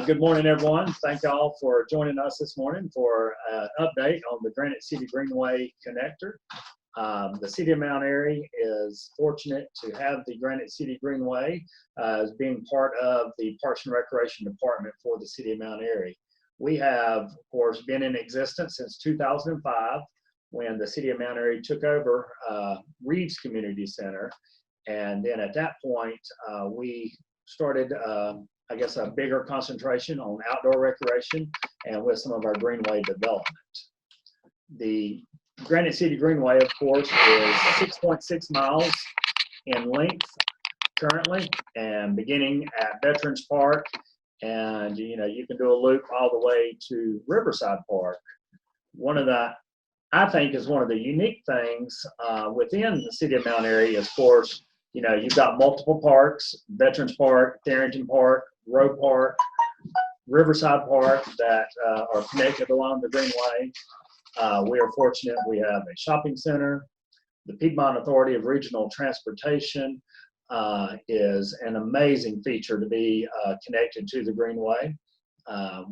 Good morning, everyone. Thank y'all for joining us this morning for an update on the Granite City Greenway connector. The City of Mount Airy is fortunate to have the Granite City Greenway as being part of the Parks and Recreation Department for the City of Mount Airy. We have, of course, been in existence since 2005 when the City of Mount Airy took over Reeves Community Center. And then at that point, we started I guess a bigger concentration on outdoor recreation and with some of our greenway development. The Granite City Greenway, of course, is 6.6 miles in length currently, and beginning at Veterans Park, and you can do a loop all the way to Riverside Park. One of the, I think, is one of the unique things within the City of Mount Airy is, of course, you've got multiple parks: Veterans Park, Darrington Park, Roe Park, Riverside Park, that are connected along the Greenway. We are fortunate we have a shopping center. The Piedmont Authority of Regional Transportation is an amazing feature to be connected to the Greenway.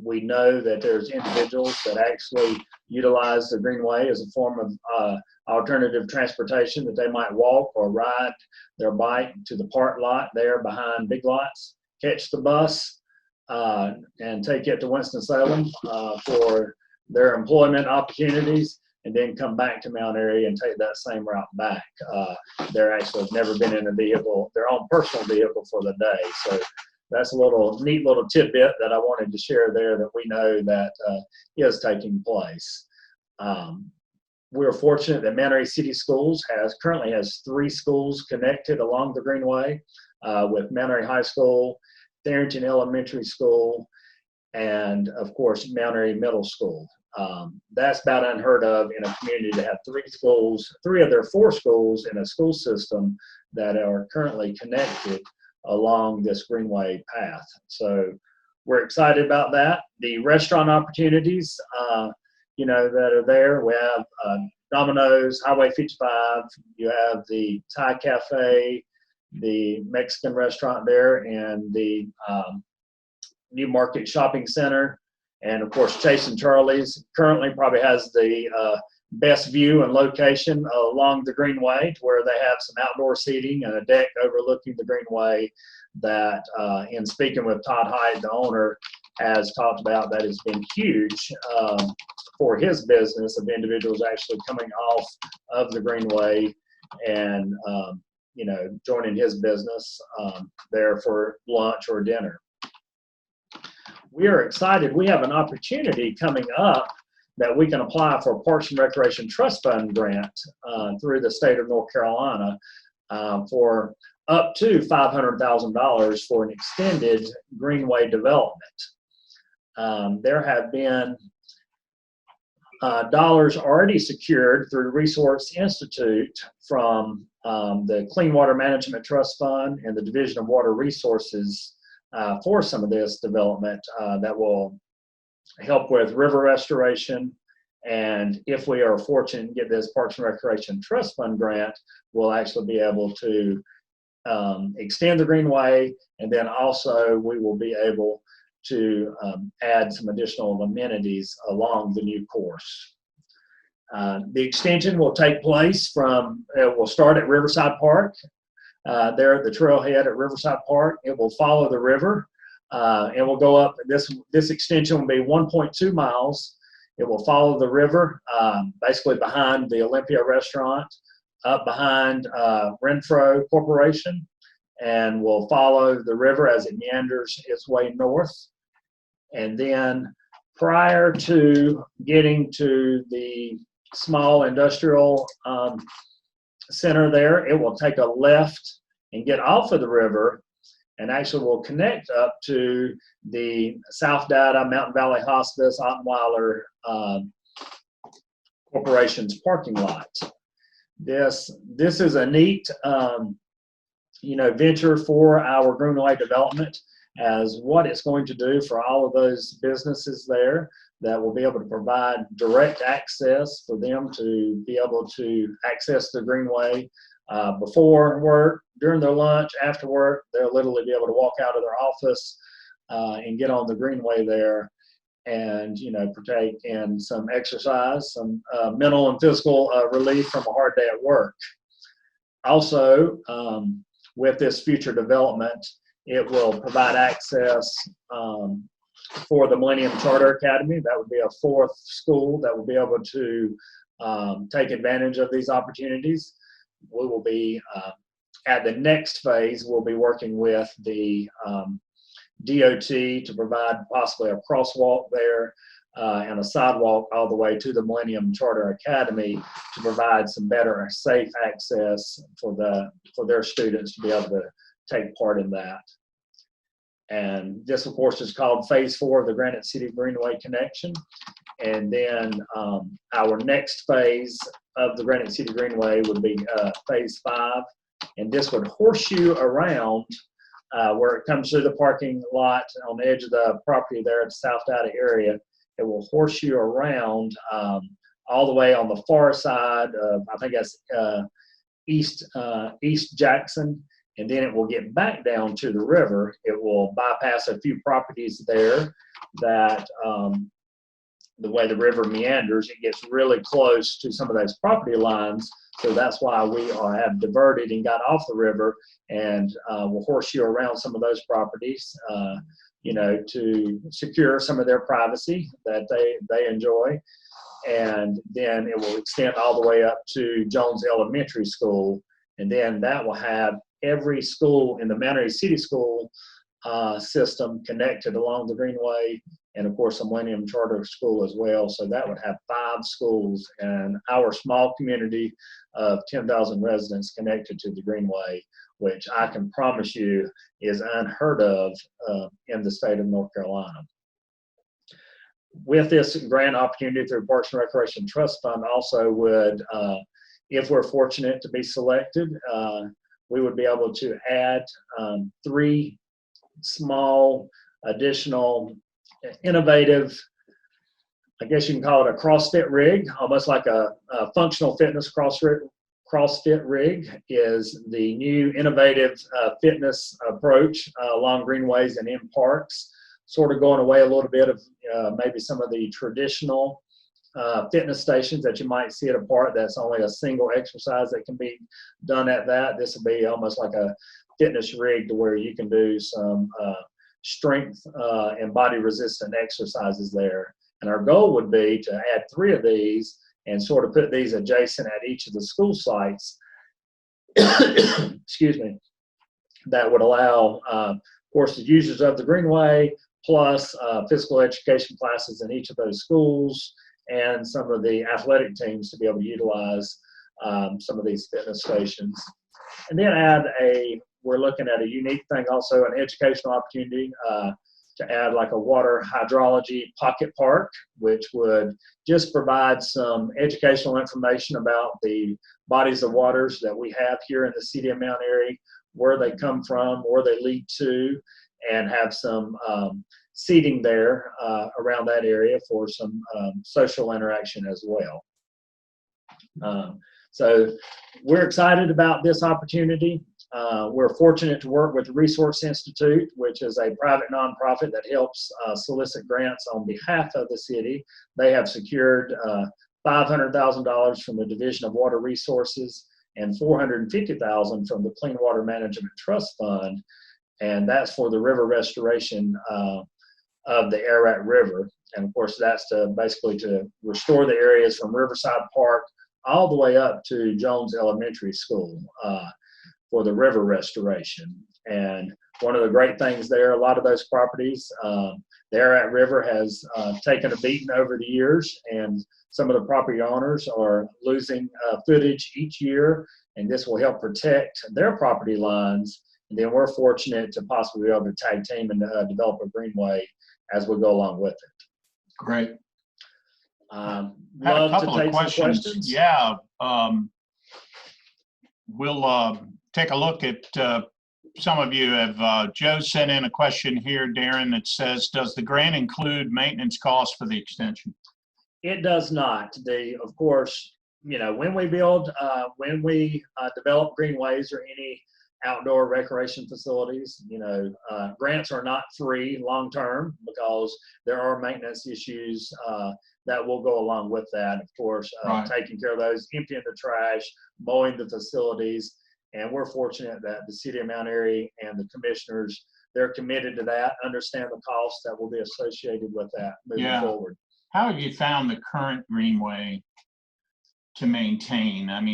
We know that there's individuals that actually utilize the Greenway as a form of alternative transportation, that they might walk or ride their bike to the park lot there behind Big Lots, catch the bus, and take it to Winston-Salem for their employment opportunities, and then come back to Mount Airy and take that same route back. They're actually never been in a vehicle, their own personal vehicle for the day. So that's a neat little tidbit that I wanted to share there, that we know that is taking place. We're fortunate that Mount Airy City Schools currently has 3 schools connected along the Greenway, with Mount Airy High School, Darrington Elementary School, and of course Mount Airy Middle School. That's about unheard of in a community to have 3 schools, 3 of their 4 schools in a school system that are currently connected along this Greenway path. So we're excited about that. The restaurant opportunities, that are there. We have Domino's, Highway 55. You have the Thai Cafe, the Mexican restaurant there, and the New Market Shopping Center. And of course, Chase and Charlie's currently probably has the best view and location along the Greenway, to where they have some outdoor seating and a deck overlooking the Greenway that, in speaking with Todd Hyde, the owner, has talked about that has been huge for his business, of individuals actually coming off of the Greenway and joining his business there for lunch or dinner. We are excited. We have an opportunity coming up that we can apply for a Parks and Recreation Trust Fund grant through the state of North Carolina for up to $500,000 for an extended Greenway development. There have been dollars already secured through Resource Institute from the Clean Water Management Trust Fund and the Division of Water Resources for some of this development that will help with river restoration. And if we are fortunate to get this Parks and Recreation Trust Fund grant, we'll actually be able to extend the Greenway, and then also we will be able to add some additional amenities along the new course. The extension will take place we'll start at Riverside Park, there at the trailhead at Riverside Park. It will follow the river, and we'll go up. This extension will be 1.2 miles. It will follow the river, basically behind the Olympia restaurant, up behind Renfro Corporation, and will follow the river as it meanders its way north. And then prior to getting to the small industrial center there, it will take a left and get off of the river, and actually will connect up to the South Data, Mountain Valley Hospice, Ottenweiler Corporation's parking lot. This is a neat venture for our Greenway development, as what it's going to do for all of those businesses there, that will be able to provide direct access for them to be able to access the Greenway before work, during their lunch, after work. They'll literally be able to walk out of their office and get on the Greenway there and, partake in some exercise, some mental and physical relief from a hard day at work. Also, with this future development, it will provide access for the Millennium Charter Academy. That would be a fourth school that will be able to take advantage of these opportunities. We will be, at the next phase, we'll be working with the DOT to provide possibly a crosswalk there and a sidewalk all the way to the Millennium Charter Academy to provide some better safe access for their students to be able to take part in that. And this, of course, is called Phase 4 of the Granite City Greenway Connection. And then our next phase of the Granite City Greenway would be Phase 5. And this would horseshoe around where it comes through the parking lot on the edge of the property there at the South Data area. It will horseshoe around all the way on the far side of, I think that's East Jackson, and then it will get back down to the river. It will bypass a few properties there that the way the river meanders, it gets really close to some of those property lines. So that's why we have diverted and got off the river and will horseshoe around some of those properties, to secure some of their privacy that they enjoy. And then it will extend all the way up to Jones Elementary School. And then that will have every school in the Mount Airy City School system connected along the Greenway, and of course the Millennium Charter School as well. So that would have 5 schools and our small community of 10,000 residents connected to the Greenway, which I can promise you is unheard of in the state of North Carolina. With this grant opportunity through Parks and Recreation Trust Fund also would, if we're fortunate to be selected, we would be able to add 3 small additional innovative, I guess you can call it a CrossFit rig, almost like a functional fitness CrossFit rig is the new innovative fitness approach along greenways and in parks, sort of going away a little bit of maybe some of the traditional fitness stations that you might see at a park that's only a single exercise that can be done at that. This will be almost like a fitness rig to where you can do some strength and body resistant exercises there. And our goal would be to add 3 of these and sort of put these adjacent at each of the school sites, excuse me, that would allow, of course, the users of the Greenway plus physical education classes in each of those schools and some of the athletic teams to be able to utilize some of these fitness stations. And then we're looking at a unique thing also, an educational opportunity to add like a water hydrology pocket park, which would just provide some educational information about the bodies of waters that we have here in the city of Mount Airy, where they come from, where they lead to, and have some seating there around that area for some social interaction as well. So we're excited about this opportunity. We're fortunate to work with the Resource Institute, which is a private nonprofit that helps solicit grants on behalf of the city. They have secured $500,000 from the Division of Water Resources and $450,000 from the Clean Water Management Trust Fund, and that's for the river restoration of the Ararat River. And of course, that's basically to restore the areas from Riverside Park all the way up to Jones Elementary School for the river restoration. And one of the great things there, a lot of those properties, the Ararat River has taken a beating over the years, and some of the property owners are losing footage each year, and this will help protect their property lines. And then we're fortunate to possibly be able to tag team and develop a greenway as we go along with it. Great. Love a couple to take of questions. some questions. Yeah. We'll take a look at some of you have. Joe sent in a question here, Darren, that says, does the grant include maintenance costs for the extension? It does not. Of course, when we build, when we develop greenways or any outdoor recreation facilities. Grants are not free long term because there are maintenance issues that will go along with that. Of course, Right. taking care of those, emptying the trash, mowing the facilities. And we're fortunate that the city of Mount Airy and the commissioners, they're committed to that, understand the costs that will be associated with that moving forward. How have you found the current Greenway to maintain? I mean,